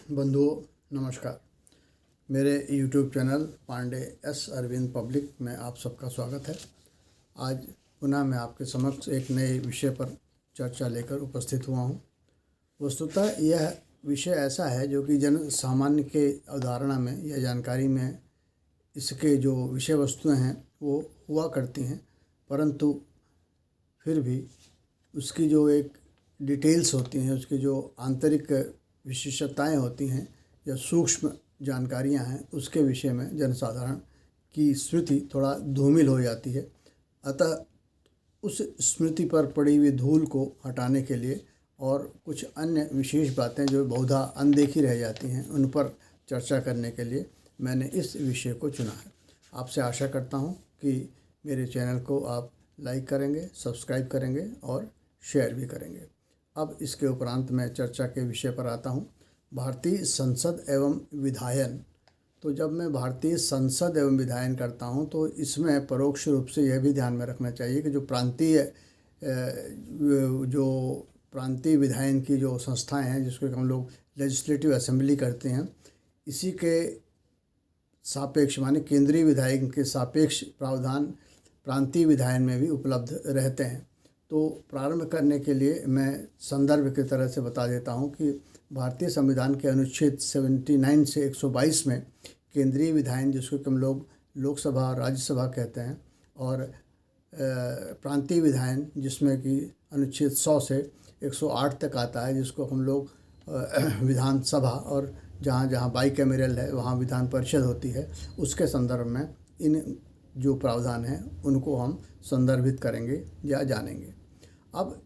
बंधुओं नमस्कार। मेरे YouTube channel Pandey S Arvind public में आप सबका स्वागत है। आज पुनः मैं आपके समक्ष एक नए विषय पर चर्चा लेकर उपस्थित हुआ हूँ। वस्तुतः यह विषय ऐसा है जो कि जन सामान्य के अवधारणा में या जानकारी में इसके जो विषय वस्तुएं हैं वो हुआ करती हैं, परंतु फिर भी उसकी जो एक डिटेल्स होती हैं, उसकी जो आंतरिक विशेषताएं होती हैं या सूक्ष्म जानकारियां हैं, उसके विषय में जनसाधारण की स्मृति थोड़ा धूमिल हो जाती है। अतः उस स्मृति पर पड़ी हुई धूल को हटाने के लिए और कुछ अन्य विशेष बातें जो बहुधा अनदेखी रह जाती हैं उन पर चर्चा करने के लिए मैंने इस विषय को चुना है। आपसे आशा करता हूं कि मेरे चैनल को आप लाइक करेंगे, सब्सक्राइब करेंगे और शेयर भी करेंगे। अब इसके उपरांत मैं चर्चा के विषय पर आता हूं, भारतीय संसद एवं विधायन। तो जब मैं भारतीय संसद एवं विधायन करता हूं तो इसमें परोक्ष रूप से यह भी ध्यान में रखना चाहिए कि जो प्रांतीय विधायन की जो संस्थाएं हैं, जिसको हम लोग लेजिस्लेटिव असेंबली करते हैं, इसी के सापेक्ष माने केंद्रीय विधायन के सापेक्ष प्रावधान प्रांतीय विधायन में भी उपलब्ध रहते हैं। तो प्रारंभ करने के लिए मैं संदर्भ की तरह से बता देता हूं कि भारतीय संविधान के अनुच्छेद 79 से 122 में केंद्रीय विधायन, जिसको हम लोग लोकसभा और राज्यसभा कहते हैं, और प्रांतीय विधायन जिसमें कि अनुच्छेद 100 से 108 तक आता है, जिसको हम लोग विधानसभा और जहाँ जहाँ बाईकैमरल है वहाँ विधान परिषद होती है, उसके संदर्भ में इन जो प्रावधान हैं उनको हम संदर्भित करेंगे या जानेंगे। अब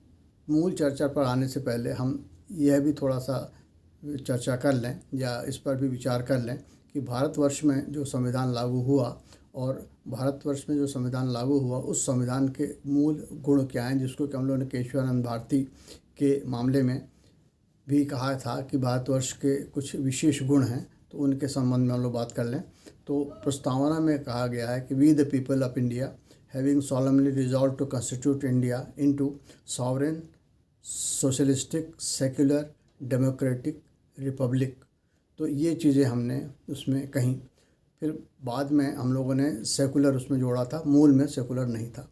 मूल चर्चा पर आने से पहले हम यह भी थोड़ा सा चर्चा कर लें या इस पर भी विचार कर लें कि भारतवर्ष में जो संविधान लागू हुआ और भारतवर्ष में जो संविधान लागू हुआ उस संविधान के मूल गुण क्या हैं, जिसको कि हम लोगों ने केशवानंद भारती के मामले में भी कहा था कि भारतवर्ष के कुछ विशेष गुण हैं, तो उनके संबंध में हम लोग बात कर लें। तो प्रस्तावना में कहा गया है कि we the people of India having solemnly resolved to constitute India into sovereign, socialistic, secular, democratic republic। तो ये चीज़ें हमने उसमें कहीं, फिर बाद में हम लोगों ने सेकुलर उसमें जोड़ा था, मूल में सेकुलर नहीं था।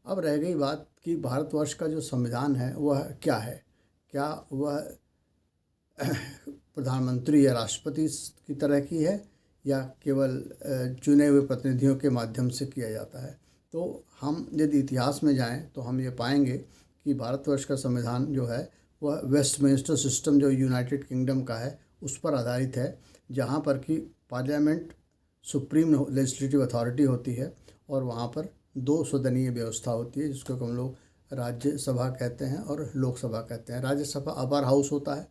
अब रह गई बात कि भारतवर्ष का जो संविधान है वह क्या है, क्या वह प्रधानमंत्री या राष्ट्रपति की तरह की है या केवल चुने हुए प्रतिनिधियों के माध्यम से किया जाता है। तो हम यदि इतिहास में जाएं तो हम ये पाएंगे कि भारतवर्ष का संविधान जो है वह वेस्टमिंस्टर सिस्टम जो यूनाइटेड किंगडम का है उस पर आधारित है, जहाँ पर कि पार्लियामेंट सुप्रीम लेजिस्लेटिव अथॉरिटी होती है और वहाँ पर दो सदनीय व्यवस्था होती है, जिसको हम लोग राज्यसभा कहते हैं और लोकसभा कहते हैं। राज्यसभा अपर हाउस होता है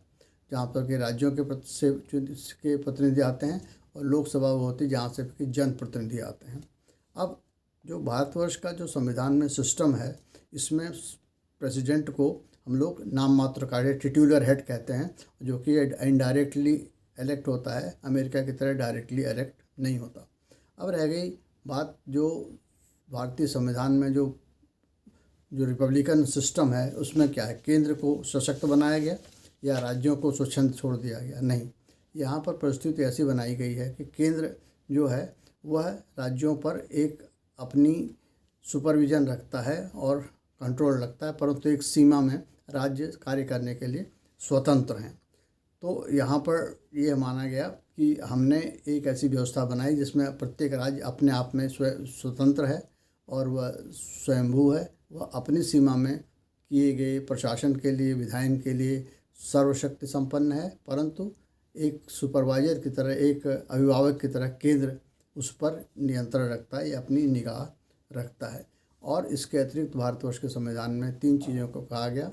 जहाँ पर कि राज्यों के प्रतिनिधि आते हैं, और लोकसभा वो होती है जहाँ से कि जनप्रतिनिधि आते हैं। अब जो भारतवर्ष का जो संविधान में सिस्टम है, इसमें प्रेसिडेंट को हम लोग नाम मात्र कार्य टिट्यूलर हेड कहते हैं, जो कि इनडायरेक्टली इलेक्ट होता है, अमेरिका की तरह डायरेक्टली इलेक्ट नहीं होता। अब रह गई बात जो भारतीय संविधान में जो रिपब्लिकन सिस्टम है उसमें क्या है, केंद्र को सशक्त बनाया गया या राज्यों को स्वच्छंद छोड़ दिया गया? नहीं, यहाँ पर परिस्थिति ऐसी बनाई गई है कि केंद्र जो है वह राज्यों पर एक अपनी सुपरविज़न रखता है और कंट्रोल रखता है, परंतु एक सीमा में राज्य कार्य करने के लिए स्वतंत्र हैं। तो यहाँ पर यह माना गया कि हमने एक ऐसी व्यवस्था बनाई जिसमें प्रत्येक राज्य अपने आप में स्वतंत्र है और वह स्वयंभू है, वह अपनी सीमा में किए गए प्रशासन के लिए, विधायन के लिए सर्वशक्ति संपन्न है, परंतु एक सुपरवाइजर की तरह, एक अभिभावक की तरह केंद्र उस पर नियंत्रण रखता है या अपनी निगाह रखता है। और इसके अतिरिक्त भारतवर्ष के संविधान में 3 चीज़ों को कहा गया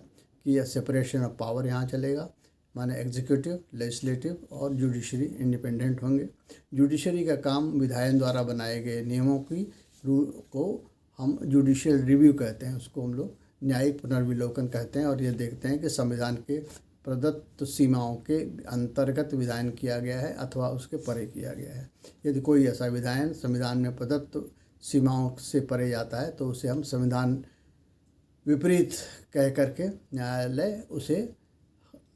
कि यह सेपरेशन ऑफ पावर यहाँ चलेगा, माने एग्जीक्यूटिव, लेजिस्लेटिव और जुडिशरी इंडिपेंडेंट होंगे। जुडिशरी का काम विधायन द्वारा बनाए गए नियमों की को हम जुडिशियल रिव्यू कहते हैं, उसको हम लोग न्यायिक पुनर्विलोकन कहते हैं, और ये देखते हैं कि संविधान के प्रदत्त सीमाओं के अंतर्गत विधायन किया गया है अथवा उसके परे किया गया है। यदि कोई ऐसा विधायन संविधान में प्रदत्त सीमाओं से परे जाता है तो उसे हम संविधान विपरीत कह करके न्यायालय उसे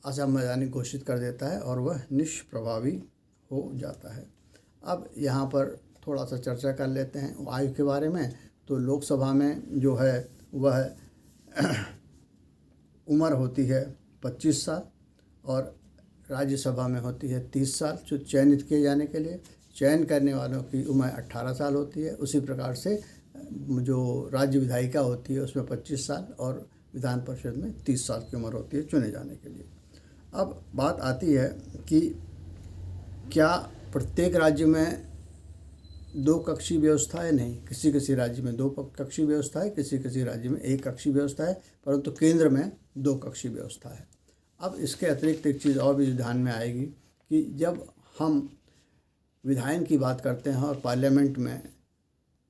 असंवैधानिक घोषित कर देता है और वह निष्प्रभावी हो जाता है। अब यहाँ पर थोड़ा सा चर्चा कर लेते हैं आयु के बारे में। तो लोकसभा में जो है वह उम्र होती है 25 साल और राज्यसभा में होती है 30 साल जो चयनित किए जाने के लिए। चयन करने वालों की उम्र 18 साल होती है। उसी प्रकार से जो राज्य विधायिका होती है उसमें 25 साल और विधान परिषद में 30 साल की उम्र होती है चुने जाने के लिए। अब बात आती है कि क्या प्रत्येक राज्य में दो कक्षीय व्यवस्था है? नहीं, किसी किसी राज्य में दो कक्षीय व्यवस्था है, किसी किसी राज्य में एक कक्षीय व्यवस्था है, परंतु केंद्र में दो कक्षीय व्यवस्था है। अब इसके अतिरिक्त एक चीज़ और भी ध्यान में आएगी कि जब हम विधायन की बात करते हैं और पार्लियामेंट में,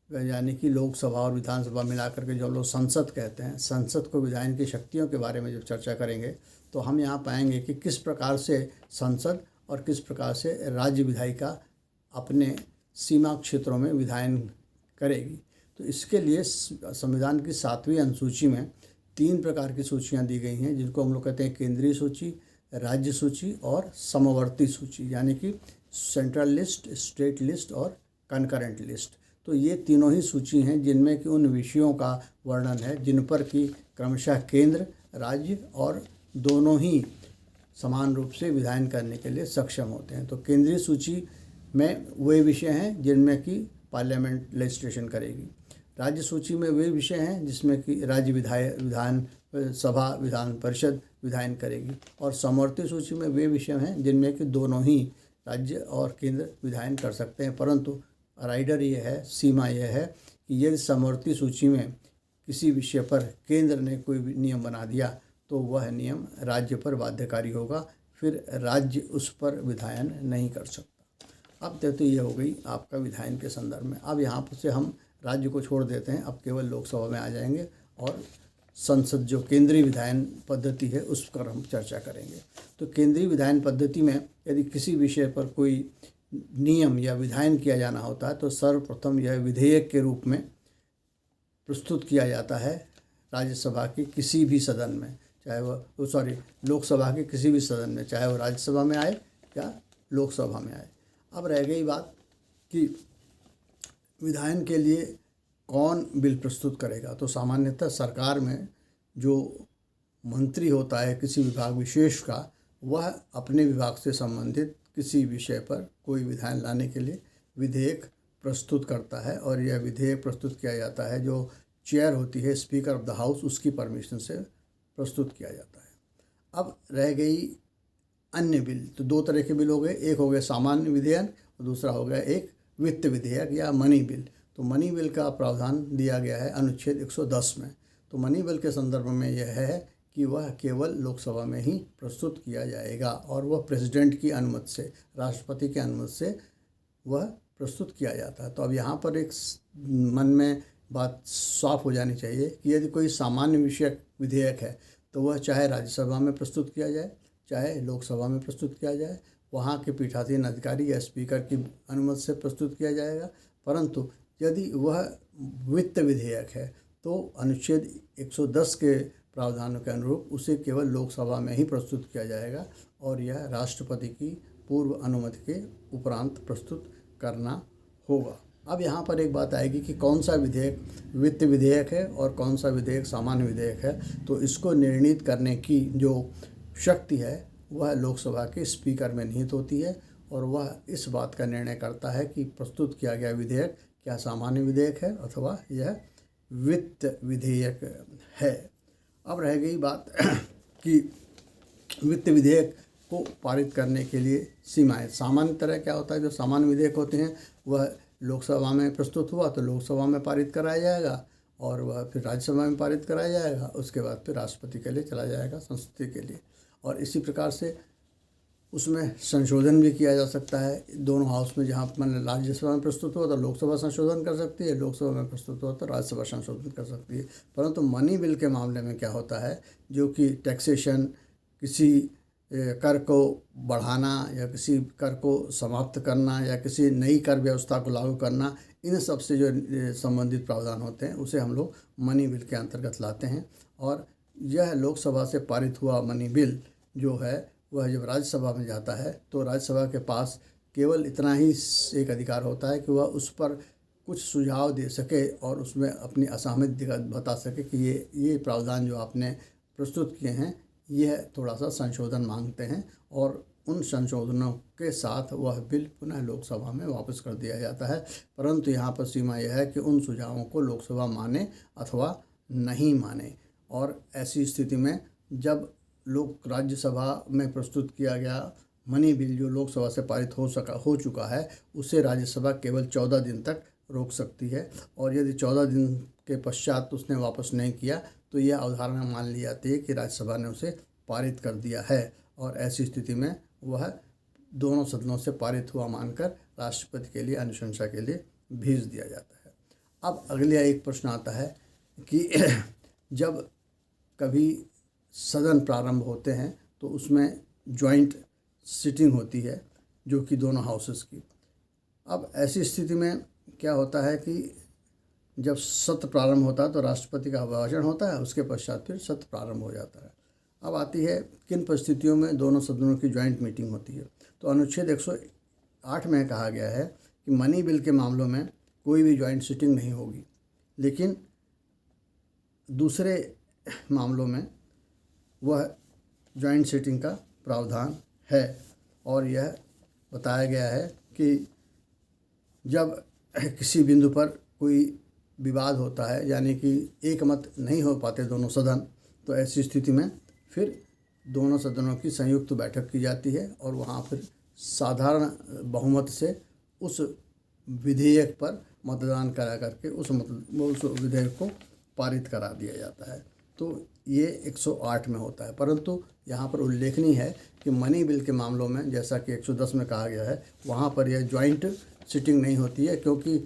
यानी कि लोकसभा और विधानसभा मिलाकर के जो लोग संसद कहते हैं, संसद को विधायन की शक्तियों के बारे में जब चर्चा करेंगे तो हम यहाँ पाएंगे कि किस प्रकार से संसद और किस प्रकार से राज्य विधायिका अपने सीमा क्षेत्रों में विधायन करेगी। तो इसके लिए संविधान की 7वीं अनुसूची में 3 प्रकार की सूचियाँ दी गई हैं, जिनको हम लोग कहते हैं केंद्रीय सूची, राज्य सूची और समवर्ती सूची, यानी कि सेंट्रल लिस्ट, स्टेट लिस्ट और कंकरेंट लिस्ट। तो ये तीनों ही सूची हैं जिनमें कि उन विषयों का वर्णन है जिन पर कि क्रमशः केंद्र, राज्य और दोनों ही समान रूप से विधायन करने के लिए सक्षम होते हैं। तो केंद्रीय सूची में वे विषय हैं जिनमें कि पार्लियामेंट लेजिस्लेशन करेगी। राज्य सूची में वे विषय हैं जिसमें कि राज्य विधान सभा, विधान परिषद विधायन करेगी। और समवर्ती सूची में वे विषय हैं जिनमें कि दोनों ही राज्य और केंद्र विधायन कर सकते हैं, परंतु राइडर ये है, सीमा यह है कि यदि समवर्ती सूची में किसी विषय पर केंद्र ने कोई नियम बना दिया तो वह नियम राज्य पर बाध्यकारी होगा, फिर राज्य उस पर विधायन नहीं कर सकता। अब तो ये हो गई आपका विधायन के संदर्भ में। अब यहाँ पर से हम राज्य को छोड़ देते हैं, अब केवल लोकसभा में आ जाएंगे और संसद जो केंद्रीय विधायन पद्धति है उस पर हम चर्चा करेंगे। तो केंद्रीय विधायन पद्धति में यदि किसी विषय पर कोई नियम या विधायन किया जाना होता है तो सर्वप्रथम यह विधेयक के रूप में प्रस्तुत किया जाता है राज्यसभा के किसी भी सदन में, चाहे वह लोकसभा के किसी भी सदन में, चाहे वो राज्यसभा में आए या लोकसभा में आए। अब रह गई बात कि विधायन के लिए कौन बिल प्रस्तुत करेगा। तो सामान्यतः सरकार में जो मंत्री होता है किसी विभाग विशेष का, वह अपने विभाग से संबंधित किसी विषय पर कोई विधायन लाने के लिए विधेयक प्रस्तुत करता है और यह विधेयक प्रस्तुत किया जाता है जो चेयर होती है स्पीकर ऑफ द हाउस, उसकी परमिशन से प्रस्तुत किया जाता है। अब रह गई अन्य बिल। तो 2 तरह के बिल हो गए, एक हो गया सामान्य विधेयक और दूसरा हो गया एक वित्त विधेयक या मनी बिल। तो मनी बिल का प्रावधान दिया गया है अनुच्छेद 110 में। तो मनी बिल के संदर्भ में यह है कि वह केवल लोकसभा में ही प्रस्तुत किया जाएगा और वह प्रेसिडेंट की अनुमति से, राष्ट्रपति की अनुमति से वह प्रस्तुत किया जाता है। तो अब यहाँ पर एक मन में बात साफ हो जानी चाहिए कि यदि कोई सामान्य विषयक विधेयक है तो वह चाहे राज्यसभा में प्रस्तुत किया जाए चाहे लोकसभा में प्रस्तुत किया जाए, वहाँ के पीठासीन अधिकारी या स्पीकर की अनुमति से प्रस्तुत किया जाएगा। परंतु यदि वह वित्त विधेयक है तो अनुच्छेद 110 के प्रावधानों के अनुरूप उसे केवल लोकसभा में ही प्रस्तुत किया जाएगा और यह राष्ट्रपति की पूर्व अनुमति के उपरांत प्रस्तुत करना होगा। अब यहाँ पर एक बात आएगी कि कौन सा विधेयक वित्त विधेयक है और कौन सा विधेयक सामान्य विधेयक है। तो इसको निर्णित करने की जो शक्ति है वह लोकसभा के स्पीकर में निहित होती है और वह इस बात का निर्णय करता है कि प्रस्तुत किया गया विधेयक क्या सामान्य विधेयक है अथवा यह वित्त विधेयक है। अब रह गई बात कि वित्त विधेयक को पारित करने के लिए सीमाएं। सामान्य तरह क्या होता है, जो सामान्य विधेयक होते हैं वह लोकसभा में प्रस्तुत हुआ तो लोकसभा में पारित कराया जाएगा और वह फिर राज्यसभा में पारित कराया जाएगा, उसके बाद फिर राष्ट्रपति के लिए चला जाएगा, संसद के लिए। और इसी प्रकार से उसमें संशोधन भी किया जा सकता है दोनों हाउस में। जहाँ मैंने राज्यसभा में प्रस्तुत हुआ तो लोकसभा संशोधन कर सकती है, लोकसभा में प्रस्तुत हुआ तो राज्यसभा संशोधन कर सकती है। परंतु मनी बिल के मामले में क्या होता है, जो कि टैक्सेशन, किसी कर को बढ़ाना या किसी कर को समाप्त करना या किसी नई कर व्यवस्था को लागू करना, इन सब से जो संबंधित प्रावधान होते हैं उसे हम लोग मनी बिल के अंतर्गत लाते हैं। और यह लोकसभा से पारित हुआ मनी बिल जो है वह जब राज्यसभा में जाता है तो राज्यसभा के पास केवल इतना ही एक अधिकार होता है कि वह उस पर कुछ सुझाव दे सके और उसमें अपनी असहमति बता सके कि ये प्रावधान जो आपने प्रस्तुत किए हैं यह थोड़ा सा संशोधन मांगते हैं, और उन संशोधनों के साथ वह बिल पुनः लोकसभा में वापस कर दिया जाता है। परंतु यहाँ पर सीमा यह है कि उन सुझावों को लोकसभा माने अथवा नहीं माने, और ऐसी स्थिति में जब राज्यसभा में प्रस्तुत किया गया मनी बिल जो लोकसभा से पारित हो चुका है उसे राज्यसभा केवल 14 दिन तक रोक सकती है, और यदि 14 दिन के पश्चात उसने वापस नहीं किया तो यह अवधारणा मान ली जाती है कि राज्यसभा ने उसे पारित कर दिया है, और ऐसी स्थिति में वह दोनों सदनों से पारित हुआ मानकर राष्ट्रपति के लिए अनुशंसा के लिए भेज दिया जाता है। अब अगला एक प्रश्न आता है कि जब कभी सदन प्रारंभ होते हैं तो उसमें जॉइंट सिटिंग होती है जो कि दोनों हाउसेस की। अब ऐसी स्थिति में क्या होता है कि जब सत्र प्रारंभ होता है तो राष्ट्रपति का अभिभाषण होता है, उसके पश्चात फिर सत्र प्रारंभ हो जाता है। अब आती है किन परिस्थितियों में दोनों सदनों की ज्वाइंट मीटिंग होती है। तो अनुच्छेद 108 में कहा गया है कि मनी बिल के मामलों में कोई भी ज्वाइंट सिटिंग नहीं होगी, लेकिन दूसरे मामलों में वह ज्वाइंट सिटिंग का प्रावधान है, और यह बताया गया है कि जब किसी बिंदु पर कोई विवाद होता है, यानी कि एक मत नहीं हो पाते दोनों सदन, तो ऐसी स्थिति में फिर दोनों सदनों की संयुक्त बैठक की जाती है और वहाँ फिर साधारण बहुमत से उस विधेयक पर मतदान करा करके उस विधेयक को पारित करा दिया जाता है। तो ये 108 में होता है, परंतु यहाँ पर उल्लेखनीय है कि मनी बिल के मामलों में जैसा कि 110 में कहा गया है वहाँ पर यह ज्वाइंट सिटिंग नहीं होती है, क्योंकि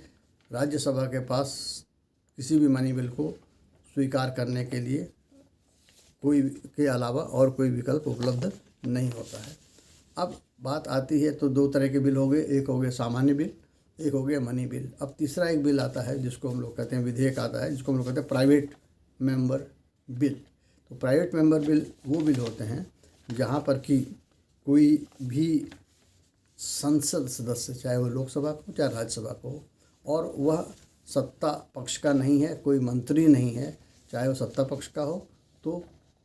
राज्यसभा के पास किसी भी मनी बिल को स्वीकार करने के लिए कोई के अलावा और कोई विकल्प उपलब्ध नहीं होता है। अब बात आती है तो दो तरह के बिल हो गए, एक हो गया सामान्य बिल, एक हो गया मनी बिल। अब तीसरा एक बिल आता है जिसको हम लोग कहते हैं विधेयक आता है, जिसको हम लोग कहते हैं प्राइवेट मेंबर बिल। तो प्राइवेट मेंबर बिल वो बिल होते हैं जहाँ पर कि कोई भी संसद सदस्य, चाहे वो लोकसभा को चाहे राज्यसभा को, और वह सत्ता पक्ष का नहीं है, कोई मंत्री नहीं है, चाहे वो सत्ता पक्ष का हो तो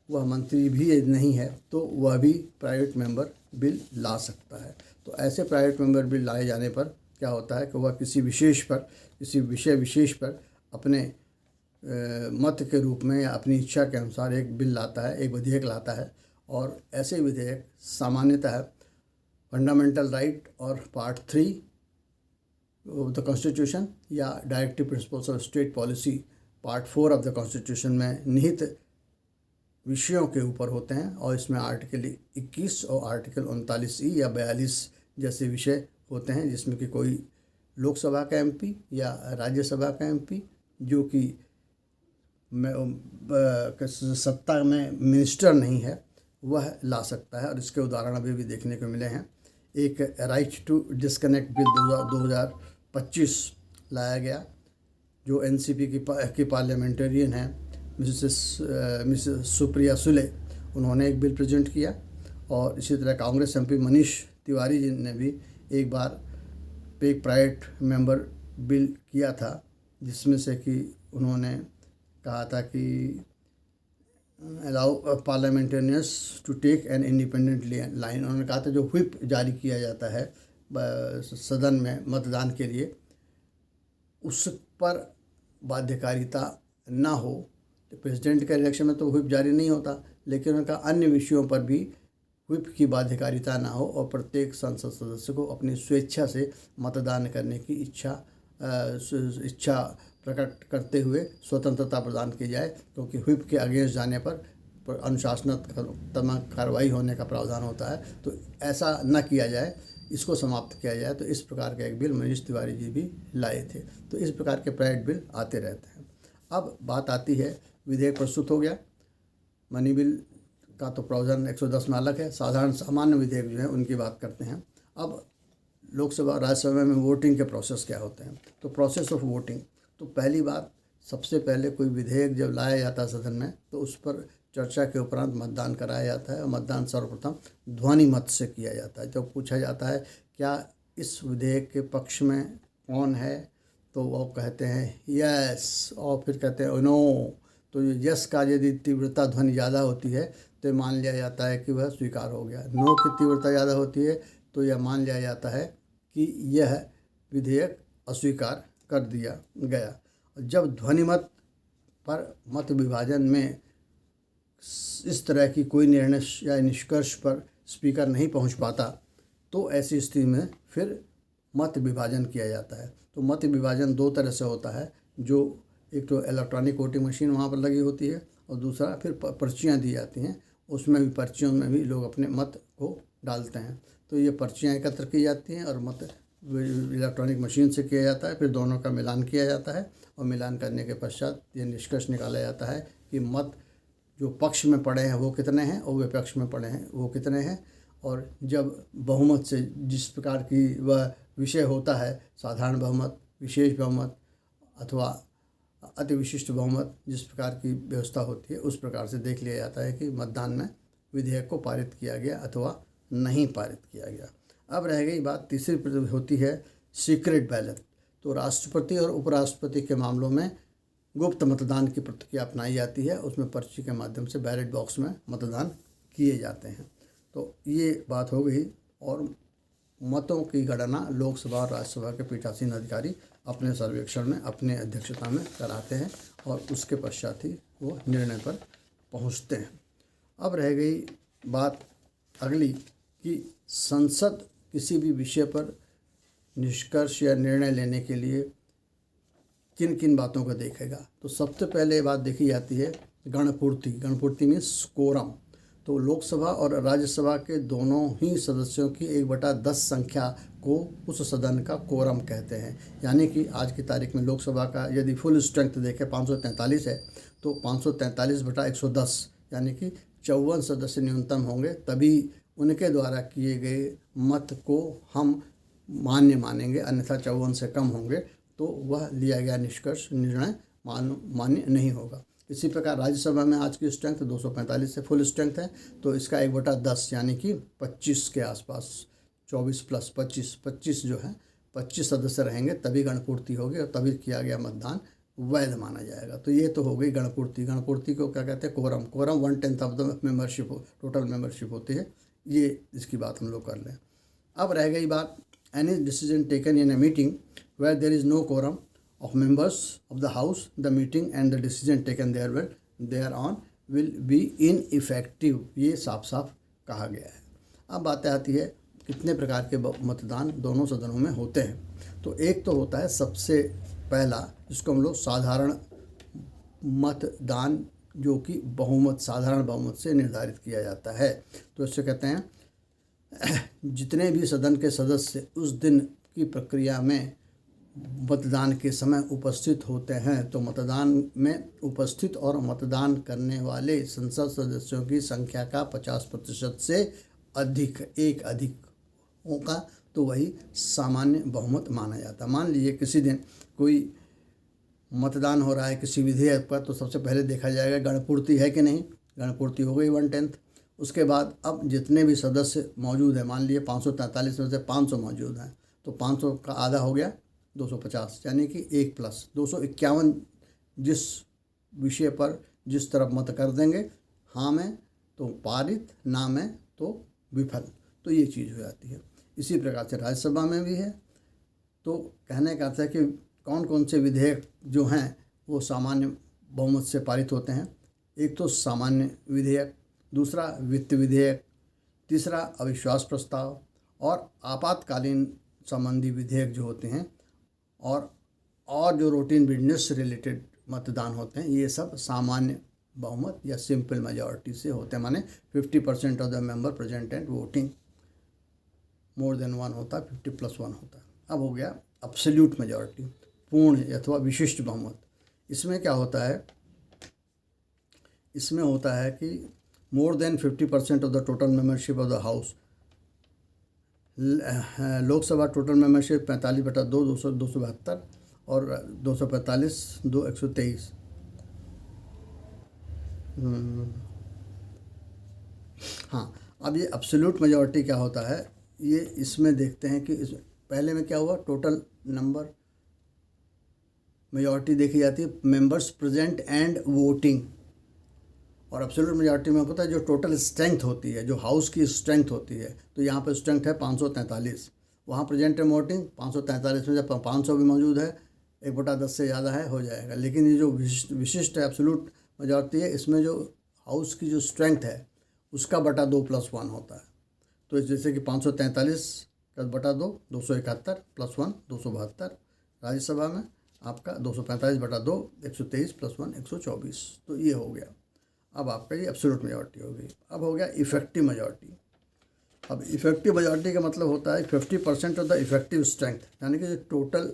वह मंत्री भी नहीं है, तो वह भी प्राइवेट मेंबर बिल ला सकता है। तो ऐसे प्राइवेट मेंबर बिल लाए जाने पर क्या होता है कि वह किसी विषय विशेष पर अपने मत के रूप में या अपनी इच्छा के अनुसार एक बिल लाता है, एक विधेयक लाता है, और ऐसे विधेयक सामान्यतः फंडामेंटल राइट और पार्ट 3 ऑफ द कॉन्स्टिट्यूशन या directive principles of state policy part 4 of the constitution में निहित विषयों के ऊपर होते हैं, और इसमें आर्टिकल 21 और आर्टिकल 39E या 42 जैसे विषय होते हैं, जिसमें कि कोई लोकसभा का एमपी या राज्यसभा का एमपी जो कि सत्ता में मिनिस्टर नहीं है वह ला सकता है। और इसके उदाहरण अभी भी देखने को मिले हैं। एक राइट टू डिस्कनेक्ट बिल 2025 लाया गया, जो एनसीपी की पार्लियामेंटेरियन हैं मिसेस सुप्रिया सुले, उन्होंने एक बिल प्रेजेंट किया। और इसी तरह कांग्रेस एमपी मनीष तिवारी जी ने भी एक बार एक प्राइवेट मेंबर बिल किया था, जिसमें से कि उन्होंने कहा था कि allow parliamentarians to take an independent line. उन्होंने कहा था जो व्हिप जारी किया जाता है सदन में मतदान के लिए, उस पर बाध्यकारिता ना हो। तो प्रेसिडेंट के इलेक्शन में तो व्हिप जारी नहीं होता, लेकिन उनका अन्य विषयों पर भी व्हिप की बाध्यकारिता ना हो और प्रत्येक संसद सदस्य को अपनी स्वेच्छा से मतदान करने की इच्छा प्रकट करते हुए स्वतंत्रता प्रदान की जाए, क्योंकि व्हिप के अगेंस्ट जाने पर अनुशासनात्मक कार्रवाई होने का प्रावधान होता है। तो ऐसा न किया जाए, इसको समाप्त किया जाए। तो इस प्रकार का एक बिल मनीष तिवारी जी भी लाए थे। तो इस प्रकार के प्राइवेट बिल आते रहते हैं। अब बात आती है, विधेयक प्रस्तुत हो गया, मनी बिल का तो प्रावधान 110 में अलग है, साधारण सामान्य विधेयक जो है उनकी बात करते हैं। अब लोकसभा राज्यसभा में वोटिंग के प्रोसेस क्या होते हैं। तो प्रोसेस ऑफ वोटिंग, तो पहली बात, सबसे पहले कोई विधेयक जब लाया जाता है सदन में तो उस पर चर्चा के उपरांत मतदान कराया जाता है और मतदान सर्वप्रथम ध्वनि मत से किया जाता है। जब पूछा जाता है क्या इस विधेयक के पक्ष में कौन है, तो वो कहते हैं यस, और फिर कहते हैं नो। तो यस का यदि तीव्रता ध्वनि ज़्यादा होती है तो मान लिया जाता है कि वह स्वीकार हो गया। नो की तीव्रता ज़्यादा होती है तो यह मान लिया जाता है कि यह विधेयक अस्वीकार कर दिया गया। जब ध्वनिमत पर मत विभाजन में इस तरह की कोई निर्णय या निष्कर्ष पर स्पीकर नहीं पहुंच पाता तो ऐसी स्थिति में फिर मत विभाजन किया जाता है। तो मत विभाजन दो तरह से होता है, जो एक तो इलेक्ट्रॉनिक वोटिंग मशीन वहाँ पर लगी होती है और दूसरा फिर पर्चियाँ दी जाती हैं, उसमें भी पर्चियों में भी लोग अपने मत को डालते हैं। तो ये पर्चियाँ एकत्र की जाती हैं और मत इलेक्ट्रॉनिक मशीन से किया जाता है, फिर दोनों का मिलान किया जाता है और मिलान करने के पश्चात ये निष्कर्ष निकाला जाता है कि मत जो पक्ष में पड़े हैं वो कितने हैं और विपक्ष में पड़े हैं वो कितने हैं। और जब बहुमत से जिस प्रकार की वह विषय होता है, साधारण बहुमत, विशेष बहुमत अथवा अति विशिष्ट बहुमत, जिस प्रकार की व्यवस्था होती है उस प्रकार से देख लिया जाता है कि मतदान में विधेयक को पारित किया गया अथवा नहीं पारित किया गया। अब रह गई बात, तीसरी होती है सीक्रेट बैलेट। तो राष्ट्रपति और उपराष्ट्रपति के मामलों में गुप्त मतदान की प्रक्रिया अपनाई जाती है, उसमें पर्ची के माध्यम से बैलेट बॉक्स में मतदान किए जाते हैं। तो ये बात हो गई। और मतों की गणना लोकसभा और राज्यसभा के पीठासीन अधिकारी अपने सर्वेक्षण में अपने अध्यक्षता में कराते हैं और उसके पश्चात ही वो निर्णय पर पहुंचते हैं। अब रह गई बात अगली कि संसद किसी भी विषय पर निष्कर्ष या निर्णय लेने के लिए किन किन बातों को देखेगा। तो सबसे पहले बात देखी जाती है गणपूर्ति। गणपूर्ति मीन्स कोरम। तो लोकसभा और राज्यसभा के दोनों ही सदस्यों की 1/10 संख्या को उस सदन का कोरम कहते हैं। यानी कि आज की तारीख में लोकसभा का यदि फुल स्ट्रेंथ देखें 543 है तो 543/110 यानी कि 54 सदस्य न्यूनतम होंगे, तभी उनके द्वारा किए गए मत को हम मान्य मानेंगे, अन्यथा 54 से कम होंगे तो वह लिया गया निष्कर्ष निर्णय मान्य नहीं होगा। इसी प्रकार राज्यसभा में आज की स्ट्रेंथ 245 से फुल स्ट्रेंथ है, तो इसका 1/10 यानी कि 25 के आसपास, 24 प्लस 25 जो है 25 सदस्य रहेंगे तभी गणपूर्ति होगी और तभी किया गया मतदान वैध माना जाएगा। तो ये तो हो गई गणपूर्ति। गणपूर्ति को क्या कहते हैं? Quorum. Quorum 1/10 of the membership, total membership होती है। ये इसकी बात हम लोग कर लें। अब रह गई बात any decision taken in a meeting where there is no quorum of members of the house, the meeting and the decision taken thereon will be ineffective। ये साफ साफ कहा गया है। अब बातें आती है कितने प्रकार के मतदान दोनों सदनों में होते हैं। तो एक तो होता है सबसे पहला, जिसको हम लोग साधारण मतदान, जो कि बहुमत, साधारण बहुमत से निर्धारित किया जाता है। तो इससे कहते हैं जितने भी सदन के सदस्य उस दिन की प्रक्रिया में मतदान के समय उपस्थित होते हैं, तो मतदान में उपस्थित और मतदान करने वाले संसद सदस्यों की संख्या का 50% से अधिक होगा तो वही सामान्य बहुमत माना जाता है। मान लीजिए किसी दिन कोई मतदान हो रहा है किसी विधेयक पर, तो सबसे पहले देखा जाएगा गणपूर्ति है कि नहीं। गणपूर्ति हो गई 1/10। उसके बाद अब जितने भी सदस्य मौजूद हैं, मान लिए 543 में से 500 मौजूद हैं, तो 500 का आधा हो गया 250, यानी कि 1 प्लस 251 जिस विषय पर जिस तरफ मत कर देंगे, हाँ में तो पारित, ना में तो विफल, तो ये चीज़ हो जाती है। इसी प्रकार से राज्यसभा में भी है। तो कहने का अर्थ है कि कौन कौन से विधेयक जो हैं वो सामान्य बहुमत से पारित होते हैं। एक तो सामान्य विधेयक, दूसरा वित्त विधेयक, तीसरा अविश्वास प्रस्ताव और आपातकालीन संबंधी विधेयक जो होते हैं, और जो रूटीन बिजनेस से रिलेटेड मतदान होते हैं, ये सब सामान्य बहुमत या सिंपल मेजॉरिटी से होते हैं। माने 50% of the member present and voting, more than 1 होता है, 50+1 होता है। अब हो गया एब्सोल्यूट मेजॉरिटी, पूर्ण अथवा विशिष्ट बहुमत। इसमें क्या होता है? इसमें होता है कि more than 50% of the total membership of the house. Lok Sabha total membership 45/2 272 और 245 2 123 हाँ, अब ये एब्सोल्यूट मेजॉरिटी क्या होता है, ये इसमें देखते हैं कि इस पहले में क्या हुआ, टोटल नंबर मेजॉरिटी देखी जाती है मेंबर्स प्रेजेंट एंड वोटिंग, और एब्सोल्यूट मेजॉरिटी में होता है जो टोटल स्ट्रेंथ होती है, जो हाउस की स्ट्रेंथ होती है। तो यहाँ पर स्ट्रेंथ है 543, वहाँ प्रेजेंट एंड वोटिंग 543 में जब 500 भी मौजूद है, 1/10 से ज़्यादा है, हो जाएगा। लेकिन ये जो विशिष्ट एब्सोल्यूट मेजॉरिटी है, इसमें जो हाउस की जो स्ट्रेंथ है उसका बटा 2+1 होता है। तो जैसे कि 543 का बटा 2 271 + 1 272, राज्यसभा में आपका 245/2 123 + 1 124। तो ये हो गया। अब आपका ये एब्सोल्यूट मेजॉरिटी हो गई। अब हो गया इफेक्टिव मेजॉरिटी। अब इफेक्टिव मेजॉरिटी का मतलब होता है 50% ऑफ द इफेक्टिव स्ट्रेंथ, यानी कि जो टोटल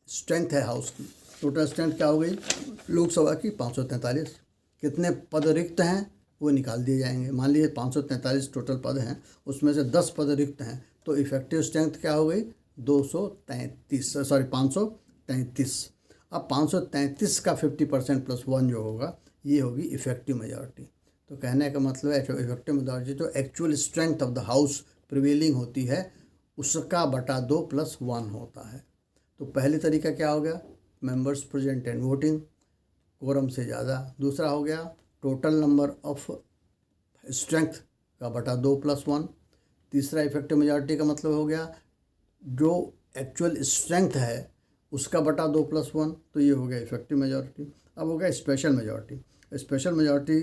स्ट्रेंथ है हाउस की, टोटल स्ट्रेंथ क्या हो गई लोकसभा की 543। कितने पद रिक्त हैं वो निकाल दिए जाएंगे। मान लीजिए 543 टोटल पद हैं, उसमें से 10 पद रिक्त हैं, तो इफेक्टिव स्ट्रेंथ क्या हो गई 533। अब 533 का 50% + 1 जो होगा, ये होगी इफेक्टिव मेजॉरिटी। तो कहने का मतलब है इफेक्टिव मेजॉरिटी तो actual strength of the house prevailing होती है, उसका बटा 2 + 1 होता है। तो पहले तरीका क्या हो गया, members present and voting, quorum से ज़्यादा। दूसरा हो गया टोटल नंबर ऑफ स्ट्रेंथ का बटा 2 + 1। तीसरा इफेक्टिव मेजॉरिटी का मतलब हो गया जो एक्चुअल स्ट्रेंथ है उसका बटा 2 + 1। तो ये हो गया इफेक्टिव मेजॉरिटी। अब हो गया स्पेशल मेजॉरिटी। स्पेशल मेजॉरिटी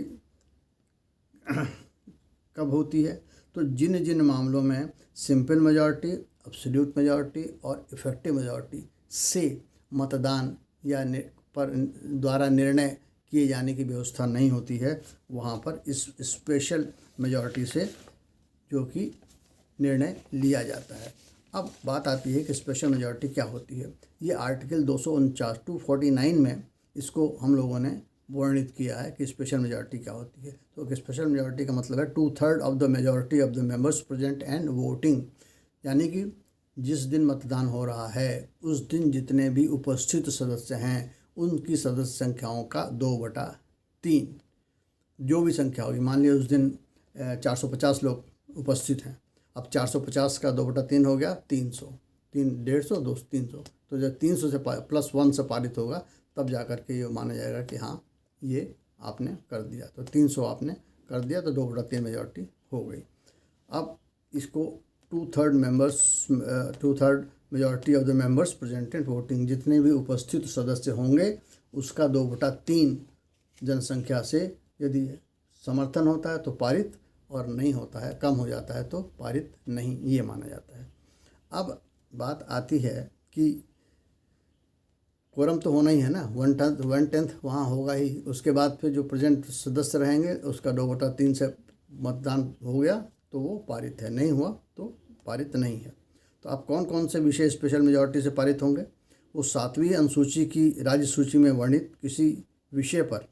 कब होती है, तो जिन जिन मामलों में सिंपल मेजॉरिटी, एब्सोल्यूट मेजॉरिटी और इफेक्टिव मेजॉरिटी से मतदान या पर द्वारा निर्णय किए जाने की व्यवस्था नहीं होती है, वहाँ पर इस स्पेशल मेजॉरिटी से जो कि निर्णय लिया जाता है। अब बात आती है कि स्पेशल मेजॉरिटी क्या होती है। ये आर्टिकल 249 249 में इसको हम लोगों ने वर्णित किया है कि स्पेशल मेजॉरिटी क्या होती है। तो स्पेशल मेजॉरिटी का मतलब है 2/3 of the majority of the members present and voting, यानी कि जिस दिन मतदान हो रहा है उस दिन जितने भी उपस्थित सदस्य हैं उनकी सदस्य संख्याओं का 2/3 जो भी संख्या होगी। मान लिया उस दिन 450 लोग उपस्थित हैं, अब 450 का 2/3 हो गया 300, 150 200 300। तो जब 300 से +1 से पारित होगा तब जा कर के ये माना जाएगा कि हाँ ये आपने कर दिया। तो 300 आपने कर दिया तो 2/3 मेजॉरिटी हो गई। अब इसको 2/3 majority of the members present and voting, जितने भी उपस्थित सदस्य होंगे उसका 2/3 जनसंख्या से यदि समर्थन होता है तो पारित, और नहीं होता है, कम हो जाता है तो पारित नहीं, ये माना जाता है। अब बात आती है कि कोरम तो होना ही है ना, 1/10 वहाँ होगा ही। उसके बाद फिर जो प्रेजेंट सदस्य रहेंगे उसका 2/3 से मतदान हो गया तो वो पारित है, नहीं हुआ तो पारित नहीं है। तो अब कौन कौन से विषय स्पेशल मेजॉरिटी से पारित होंगे, वो 7वीं अनुसूची की राज्य सूची में वर्णित किसी विषय पर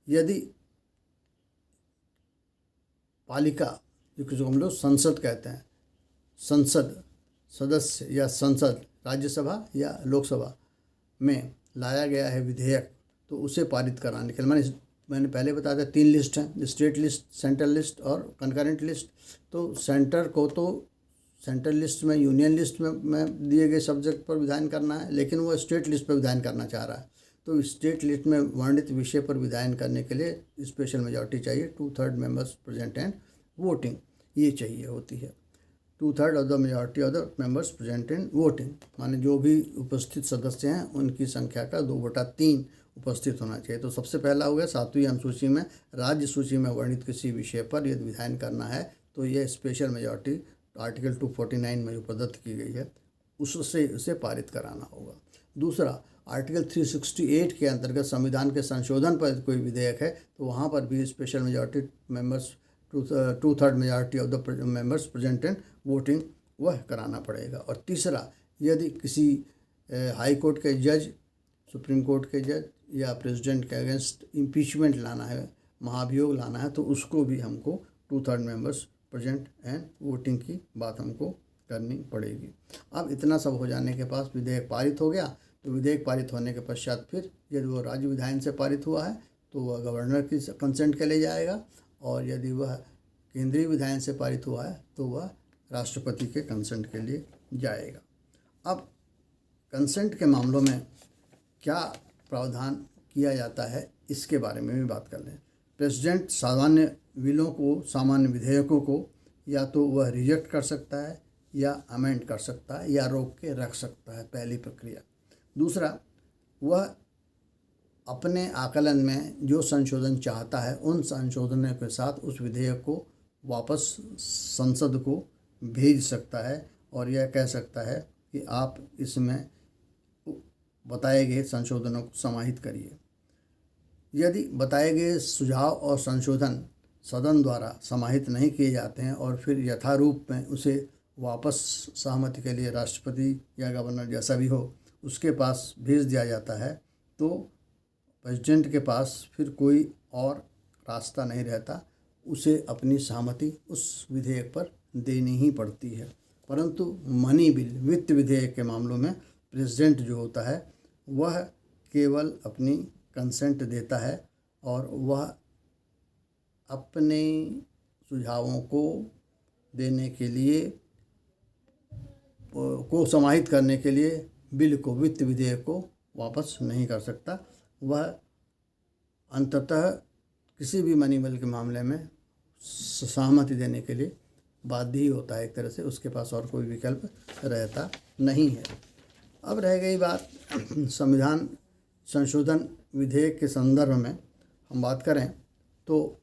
यदि पालिका, जो हम लोग संसद कहते हैं, संसद सदस्य या संसद राज्यसभा या लोकसभा में लाया गया है विधेयक, तो उसे पारित कराने के लिए मैंने पहले बताया था 3 लिस्ट हैं, स्टेट लिस्ट, सेंट्रल लिस्ट और कंकरेंट लिस्ट। तो सेंटर को तो सेंट्रल लिस्ट में, यूनियन लिस्ट में दिए गए सब्जेक्ट पर विधायन करना है, लेकिन वो स्टेट लिस्ट पर विधायन करना चाह रहा है। तो स्टेट लिस्ट में वर्णित विषय पर विधायन करने के लिए स्पेशल मेजॉरिटी चाहिए, 2/3 मेंबर्स प्रेजेंट एंड वोटिंग, ये चाहिए होती है। 2/3 of the majority of the members present and voting, माने जो भी उपस्थित सदस्य हैं उनकी संख्या का 2/3 उपस्थित होना चाहिए। तो सबसे पहला हो गया 7वीं अनुसूची में राज्य सूची में वर्णित किसी विषय पर यदि विधायन करना है तो यह स्पेशल मेजॉरिटी आर्टिकल 249 में जो प्रदत्त की गई है उससे उसे पारित कराना होगा। दूसरा, आर्टिकल 368 के अंतर्गत संविधान के संशोधन पर कोई विधेयक है तो वहाँ पर भी special majority members 2/3 majority of the members present and voting वह कराना पड़ेगा। और तीसरा, यदि किसी हाई कोर्ट के जज, सुप्रीम कोर्ट के जज या प्रेसिडेंट के अगेंस्ट इम्पीचमेंट लाना है, महाभियोग लाना है, तो उसको भी हमको 2/3 मेंबर्स प्रेजेंट एंड वोटिंग की बात हमको करनी पड़ेगी। अब इतना सब हो जाने के पास विधेयक पारित हो गया, तो विधेयक पारित होने के पश्चात फिर यदि वो राज्य विधायन से पारित हुआ है तो वह गवर्नर की कंसेंट के लिए जाएगा, और यदि वह केंद्रीय विधायन से पारित हुआ है तो वह राष्ट्रपति के कंसेंट के लिए जाएगा। अब कंसेंट के मामलों में क्या प्रावधान किया जाता है इसके बारे में भी बात कर लें। प्रेसिडेंट सामान्य बिलों को, सामान्य विधेयकों को या तो वह रिजेक्ट कर सकता है या अमेंड कर सकता है या रोक के रख सकता है, पहली प्रक्रिया। दूसरा, वह अपने आकलन में जो संशोधन चाहता है उन संशोधनों के साथ उस विधेयक को वापस संसद को भेज सकता है और यह कह सकता है कि आप इसमें बताए गए संशोधनों को समाहित करिए। यदि बताए गए सुझाव और संशोधन सदन द्वारा समाहित नहीं किए जाते हैं और फिर यथारूप में उसे वापस सहमति के लिए राष्ट्रपति या गवर्नर जैसा भी हो उसके पास भेज दिया जाता है, तो प्रेसिडेंट के पास फिर कोई और रास्ता नहीं रहता, उसे अपनी सहमति उस विधेयक पर देनी ही पड़ती है। परंतु मनी बिल, वित्त विधेयक के मामलों में प्रेसिडेंट जो होता है वह केवल अपनी कंसेंट देता है और वह अपने सुझावों को देने के लिए को समाहित करने के लिए बिल को, वित्त विधेयक को वापस नहीं कर सकता। वह अंततः किसी भी मनी बिल के मामले में सहमति देने के लिए बाध्य ही होता है, एक तरह से उसके पास और कोई विकल्प रहता नहीं है। अब रह गई बात संविधान संशोधन विधेयक के संदर्भ में हम बात करें तो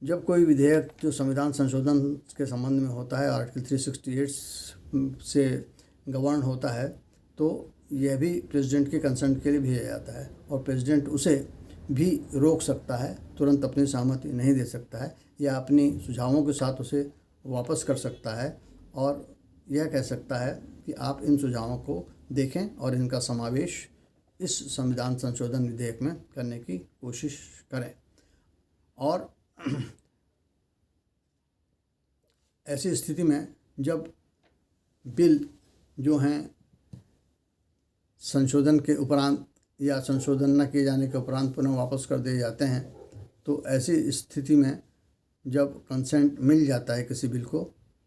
जब कोई विधेयक जो संविधान संशोधन के संबंध में होता है, आर्टिकल 368 से गवर्न होता है, तो यह भी प्रेसिडेंट के कंसेंट के लिए भेजा जाता है और प्रेसिडेंट उसे भी रोक सकता है, तुरंत अपनी सहमति नहीं दे सकता है या अपनी सुझावों के साथ उसे वापस कर सकता है और यह कह सकता है कि आप इन सुझावों को देखें और इनका समावेश इस संविधान संशोधन विधेयक में करने की कोशिश करें। और ऐसी स्थिति में जब बिल जो हैं संशोधन के उपरांत या संशोधन न किए जाने के उपरांत पुनः वापस कर दिए जाते हैं, तो ऐसी स्थिति में जब कंसेंट मिल जाता है किसी बिल को,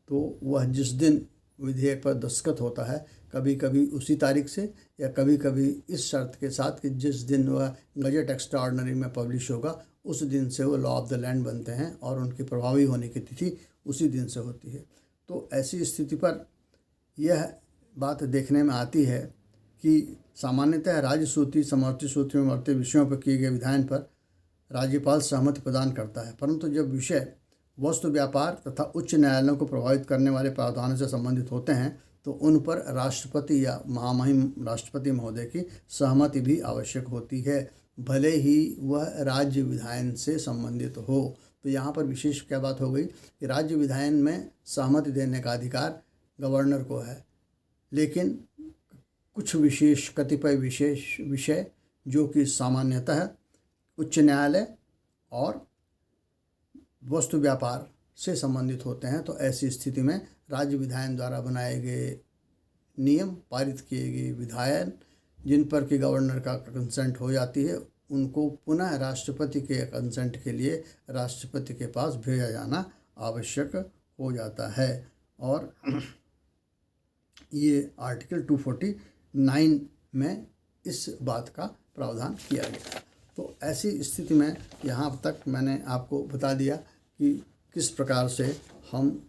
तो वह जिस दिन विधेयक पर दस्तखत होता है, कभी कभी उसी तारीख से या कभी कभी इस शर्त के साथ कि जिस दिन वह गजट एक्स्ट्राऑर्डिनरी में पब्लिश होगा उस दिन से वो लॉ ऑफ द लैंड बनते हैं और उनकी प्रभावी होने की तिथि उसी दिन से होती है। तो ऐसी स्थिति पर यह बात देखने में आती है कि सामान्यतः राज्य सूत्री, समवर्ती सूत्री में वर्ती विषयों पर किए गए विधायन पर राज्यपाल सहमति प्रदान करता है, परंतु जब विषय वस्तु व्यापार तथा उच्च न्यायालयों को प्रभावित करने वाले प्रावधानों से संबंधित होते हैं तो उन पर राष्ट्रपति या महामहिम राष्ट्रपति महोदय की सहमति भी आवश्यक होती है, भले ही वह राज्य विधायन से संबंधित हो। तो यहाँ पर विशेष क्या बात हो गई कि राज्य विधायन में सहमति देने का अधिकार गवर्नर को है, लेकिन कुछ विशेष कतिपय विशेष विषय जो कि सामान्यतः उच्च न्यायालय और वस्तु व्यापार से संबंधित होते हैं, तो ऐसी स्थिति में राज्य विधायन द्वारा बनाए गए नियम, पारित किए गए विधायन जिन पर कि गवर्नर का कंसेंट हो जाती है, उनको पुनः राष्ट्रपति के कंसेंट के लिए राष्ट्रपति के पास भेजा जाना आवश्यक हो जाता है। और ये आर्टिकल 249 में इस बात का प्रावधान किया गया है। तो ऐसी स्थिति में यहाँ तक मैंने आपको बता दिया कि किस प्रकार से हम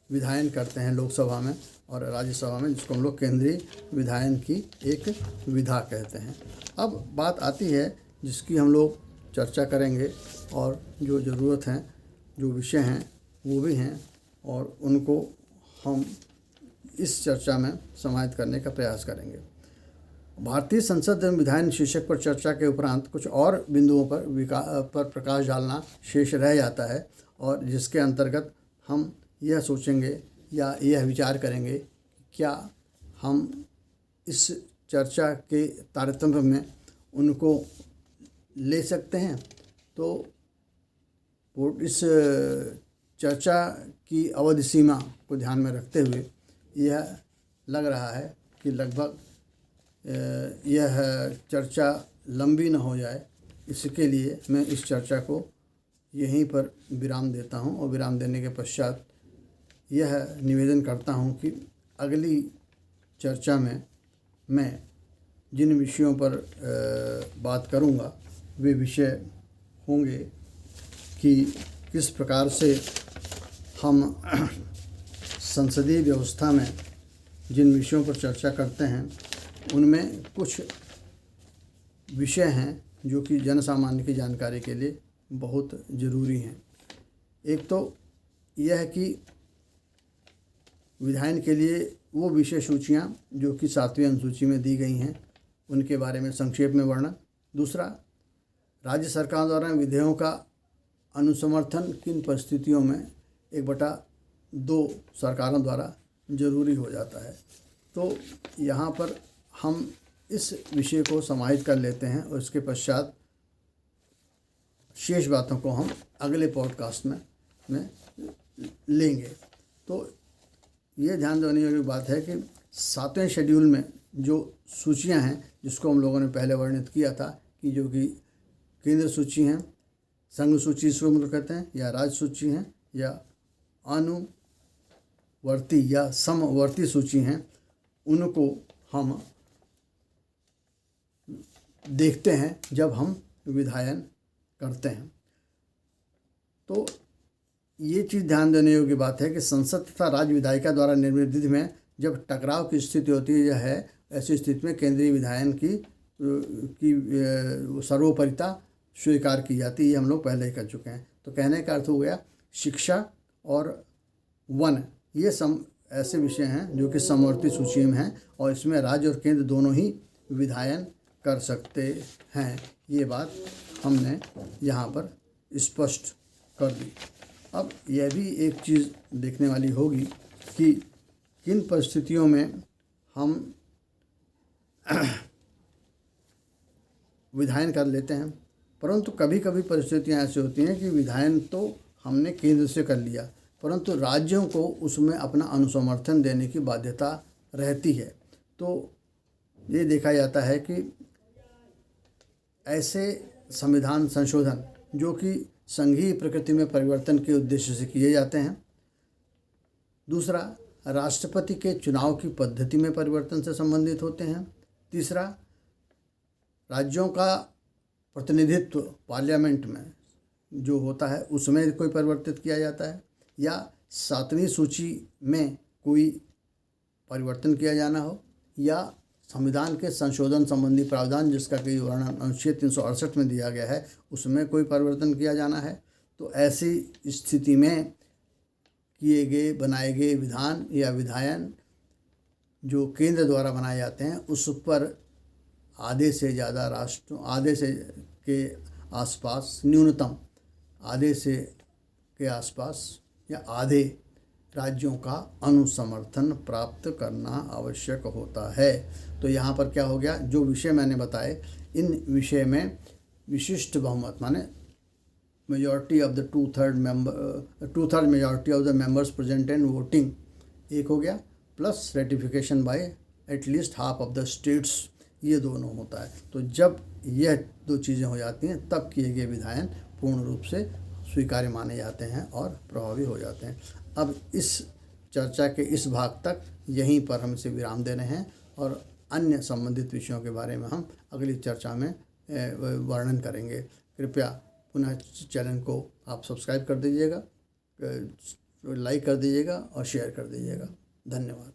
विधायन करते हैं लोकसभा में और राज्यसभा में, जिसको हम लोग केंद्रीय विधायन की एक विधा कहते हैं। अब बात आती है जिसकी हम लोग चर्चा करेंगे और जो ज़रूरत हैं, जो विषय हैं वो भी हैं और उनको हम इस चर्चा में समाहित करने का प्रयास करेंगे। भारतीय संसद एवं विधायन शीर्षक पर चर्चा के उपरांत कुछ और बिंदुओं पर प्रकाश डालना शेष रह जाता है और जिसके अंतर्गत हम यह सोचेंगे या यह विचार करेंगे क्या हम इस चर्चा के तारतम्य में उनको ले सकते हैं। तो इस चर्चा की अवधि सीमा को ध्यान में रखते हुए यह लग रहा है कि लगभग यह चर्चा लंबी न हो जाए, इसके लिए मैं इस चर्चा को यहीं पर विराम देता हूं और विराम देने के पश्चात यह निवेदन करता हूं कि अगली चर्चा में मैं जिन विषयों पर बात करूंगा वे विषय होंगे कि किस प्रकार से हम संसदीय व्यवस्था में जिन विषयों पर चर्चा करते हैं उनमें कुछ विषय हैं जो कि जन सामान्य की जानकारी के लिए बहुत ज़रूरी हैं। एक तो यह है कि विधायन के लिए वो विषय सूचियाँ जो कि 7वीं अनुसूची में दी गई हैं उनके बारे में संक्षेप में वर्णन। दूसरा, राज्य सरकार द्वारा विधेयों का अनुसमर्थन किन परिस्थितियों में 1/2 सरकारों द्वारा जरूरी हो जाता है। तो यहाँ पर हम इस विषय को समाहित कर लेते हैं और इसके पश्चात शेष बातों को हम अगले पॉडकास्ट में लेंगे। तो ये ध्यान देने वाली बात है कि 7वें शेड्यूल में जो सूचियां हैं जिसको हम लोगों ने पहले वर्णित किया था कि जो कि केंद्र सूची हैं, संघ सूची इसको हम लोग कहते हैं, या राज्य सूची हैं, या अनुवर्ती या समवर्ती सूची हैं, उनको हम देखते हैं जब हम विधायन करते हैं। तो ये चीज़ ध्यान देने योग्य बात है कि संसद तथा राज्य विधायिका द्वारा निर्मित विधि में जब टकराव की स्थिति होती है ऐसी स्थिति में केंद्रीय विधायन की सर्वोपरिता स्वीकार की जाती है। ये हम लोग पहले ही कर चुके हैं। तो कहने का अर्थ हो गया शिक्षा और वन ये ऐसे विषय हैं जो कि समवर्ती सूची में हैं और इसमें राज्य और केंद्र दोनों ही विधायन कर सकते हैं। ये बात हमने यहाँ पर स्पष्ट कर दी। अब यह भी एक चीज़ देखने वाली होगी कि किन परिस्थितियों में हम विधायन कर लेते हैं, परंतु कभी कभी परिस्थितियाँ ऐसी होती हैं कि विधायन तो हमने केंद्र से कर लिया परंतु राज्यों को उसमें अपना अनुसमर्थन देने की बाध्यता रहती है। तो ये देखा जाता है कि ऐसे संविधान संशोधन जो कि संघीय प्रकृति में परिवर्तन के उद्देश्य से किए जाते हैं। दूसरा, राष्ट्रपति के चुनाव की पद्धति में परिवर्तन से संबंधित होते हैं। तीसरा, राज्यों का प्रतिनिधित्व पार्लियामेंट में जो होता है उसमें कोई परिवर्तित किया जाता है, या 7वीं सूची में कोई परिवर्तन किया जाना हो, या संविधान के संशोधन संबंधी प्रावधान जिसका कई वर्णन अनुच्छेद 368 में दिया गया है उसमें कोई परिवर्तन किया जाना है। तो ऐसी स्थिति में किए गए बनाए गए विधान या विधायन जो केंद्र द्वारा बनाए जाते हैं उस पर आधे से ज़्यादा आधे से के आसपास न्यूनतम आधे से के आसपास या आधे राज्यों का अनुसमर्थन प्राप्त करना आवश्यक होता है। तो यहाँ पर क्या हो गया, जो विषय मैंने बताए इन विषय में विशिष्ट बहुमत माने majority of the 2/3 majority of the members present and voting एक हो गया, plus ratification bye at least half of the states, ये दोनों होता है। तो जब यह 2 चीज़ें हो जाती हैं तब किए गए विधायन पूर्ण रूप से स्वीकार्य माने जाते हैं और प्रभावी हो जाते हैं। अब इस चर्चा के इस भाग तक यहीं पर हम इसे विराम दे रहे हैं और अन्य संबंधित विषयों के बारे में हम अगली चर्चा में वर्णन करेंगे। कृपया पुनः चैनल को आप सब्सक्राइब कर दीजिएगा, लाइक कर दीजिएगा और शेयर कर दीजिएगा। धन्यवाद।